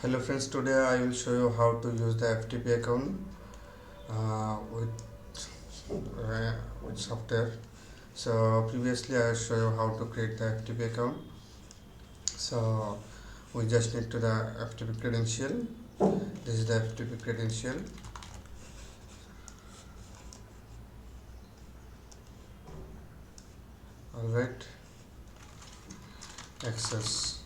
Hello friends, today I will show you how to use the FTP account with software. So previously I show you how to create the FTP account. So we just need to the FTP credential. This is the FTP credential. Alright, access.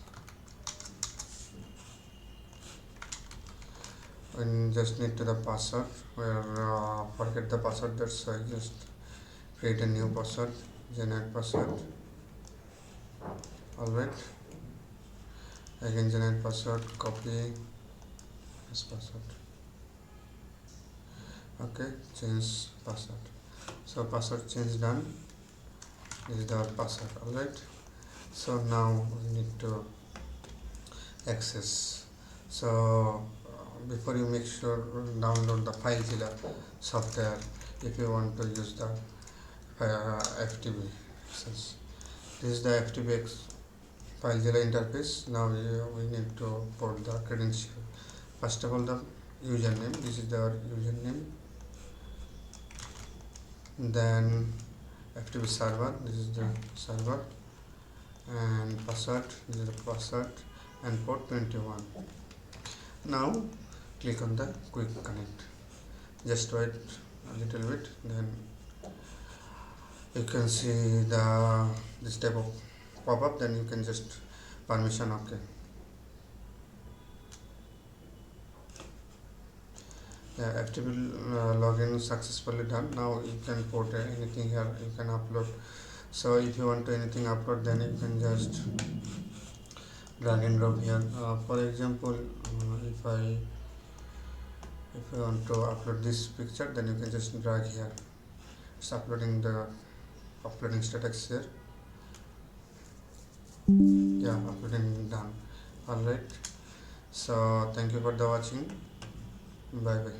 And just need to the password. Where forget the password, that's why just create a new password, generate password. Alright, again generate password, copy this password. Okay, change password. So password change done. This is our password. Alright, so now we need to access. So before you make sure download the FileZilla software if you want to use the FTP access. This is the FTP FileZilla interface. Now we need to put the credential. First of all, the username. This is our username. Then FTP server. This is the server. And password. This is the password. And port 21. Now click on the quick connect. Just wait a little bit, then you can see this type of pop-up. Then you can just permission okay. Yeah, FTP login successfully done. Now you can put anything here, you can upload. So if you want to anything upload, then you can just drag and drop here. For example, if I want to upload this picture, then you can just drag here. It's uploading the uploading status here. Yeah, uploading done. Alright, so thank you for the watching. Bye bye.